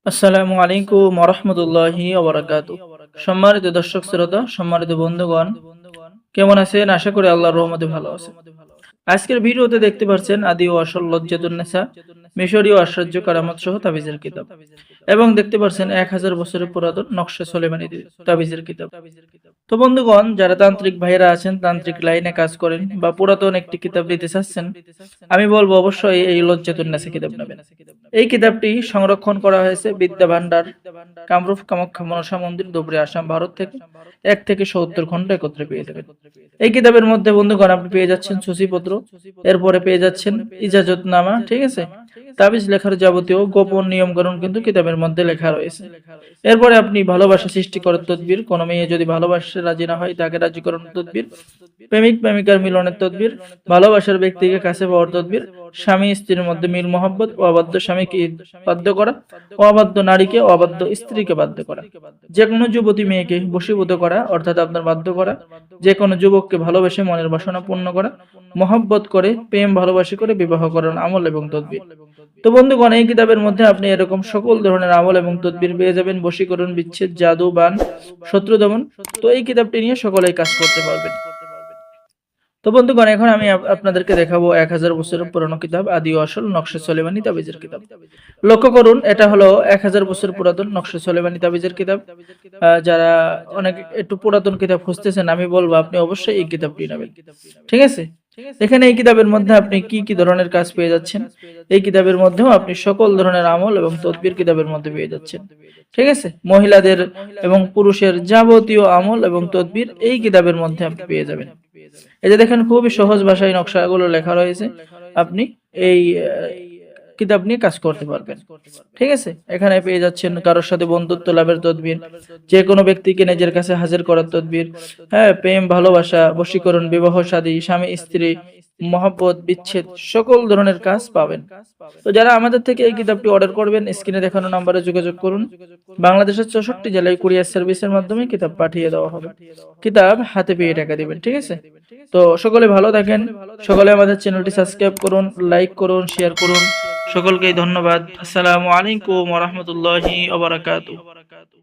আসসালামু আলাইকুম ওয়া রাহমাতুল্লাহি ওয়া বারাকাতুহু। সম্মানিত দর্শক শ্রোতা, সম্মানিত বন্ধুগণ, কেমন আছেন? আশা করি আল্লাহর রহমতে ভালো আছেন। আজকের ভিডিওতে দেখতে পাচ্ছেন আদি ও আসল লজ্জাতুন নেসা, মিশরীয় আশ্চর্য কারামত সহ তাবিজের কিতাব, এবং দেখতে পাচ্ছেন 1000 বছরের পুরাতন নকশা সোলেমানি তাবিজের কিতাব। তো বন্ধুগণ, যারা তান্ত্রিক ভাইয়েরা আছেন, তান্ত্রিক লাইনে কাজ করেন বা পুরাতন একটি কিতাব নিতে চাচ্ছেন, আমি বলবো অবশ্যই এই লজ্জাতুন নেসা কিতাব নেবেন। এই কিতাবটি সংরক্ষণ করা হয়েছে বিদ্যা ভান্ডার, কামরূপ কামাখ্যা মনসা মন্দির, ধুবড়ী, আসাম, ভারত থেকে 1 থেকে 70 খণ্ড একত্রে পেয়ে যাবেন। এই কিতাবের মধ্যে বন্ধুগণ আপনি পেয়ে যাচ্ছেন সূচিপত্র, এরপরে পেয়ে যাচ্ছেন ইজাজতনামা, ঠিক আছে, তাবিজ লেখার যাবতীয় গোপন নিয়মকানুন কিন্তু কিতাবের মধ্যে লেখা রয়েছে। এরপরে আপনি ভালোবাসা সৃষ্টি করার তদবির, কোনো মেয়ে যদি ভালোবাসতে রাজি না হয় তাকে রাজি করানোর তদবির, প্রেমিক প্রেমিকার মিলনের তদবির, ভালোবাসার ব্যক্তিকে কাছে পাওয়ার তদবির, স্বামী স্ত্রীর মধ্যে মিল মহব্বত, অবাধ্য স্বামীকে বাধ্য করা, অবাধ্য নারীকে অবাধ্য স্ত্রীকে বাধ্য করা, যে কোনো যুবতী মেয়েকে বশীভূত করা অর্থাৎ আপনার বাধ্য করা, যে কোনো যুবককে ভালোবেসে মনের বাসনা পূর্ণ করা, মহব্বত করে প্রেম ভালোবাসি করে বিবাহ করার আমল এবং তদবির। তো বন্ধুগণ, এই কিতাবের মধ্যে আপনি এরকম সকল ধরনের আমল এবং তদবির পেয়ে যাবেন, বশীকরণ, বিচ্ছেদ, জাদু, বান, শত্রু দমন। তো এই কিতাবটি নিয়ে সকলেই কাজ করতে পারবেন। তো বন্ধুগণ, এখন আমি আপনাদেরকে দেখাবো 1000 বছরের পুরনো কিতাব আদি ও আসল নকশা সোলেমানি তাবিজের কিতাব। লক্ষ্য করুন, এটা হলো 1000 বছর পুরাতন নকশা সোলেমানি তাবিজের কিতাব। যারা অনেক একটু পুরাতন কিতাব খুঁজতেছেন, আমি বলবো আপনি অবশ্যই এই কিতাবটি নেবেন, ঠিক আছে। এখানে এই কিতাবের মধ্যে আপনি কি কি ধরনের কাজ পেয়ে যাচ্ছেন, এই কিতাবের মধ্যেও আপনি সকল ধরনের আমল এবং তদবির কিতাবের মধ্যে পেয়ে যাচ্ছেন, ঠিক আছে। মহিলাদের এবং পুরুষের যাবতীয় আমল এবং তদবির এই কিতাবের মধ্যে আপনি পেয়ে যাবেন। এই যে দেখেন, খুবই সহজ ভাষায় নকশাগুলো লেখা রয়েছে, আপনি এই কিতাব নিয়ে কাজ করতে পারবেন, ঠিক আছে। এখানে পেয়ে যাচ্ছেন কারোর সাথে বন্ধুত্ব লাভের তদবির, যে কোনো ব্যক্তিকে নিজের কাছে হাজির করার তদবির, হ্যাঁ, প্রেম ভালোবাসা, বশীকরণ, বিবাহ শাদী, স্বামী স্ত্রী, মহব্বত, বিচ্ছেদ, সকল ধরনের কাজ পাবেন। তো যারা আমাদের থেকে এই কিতাবটি অর্ডার করবেন, স্ক্রিনে দেখানো নম্বরে যোগাযোগ করুন। বাংলাদেশের 64 জেলায় কুরিয়ার সার্ভিসের মাধ্যমে কিতাব পাঠিয়ে দেওয়া হবে। কিতাব হাতে পেয়ে টাকা দিবেন, ঠিক আছে। তো সকলে ভালো থাকেন, সকলে আমাদের চ্যানেলটি সাবস্ক্রাইব করুন, লাইক করুন, শেয়ার করুন। সকলকেই ধন্যবাদ। আসসালামু আলাইকুম ওয়া রাহমাতুল্লাহি ওয়া বারাকাতুহু।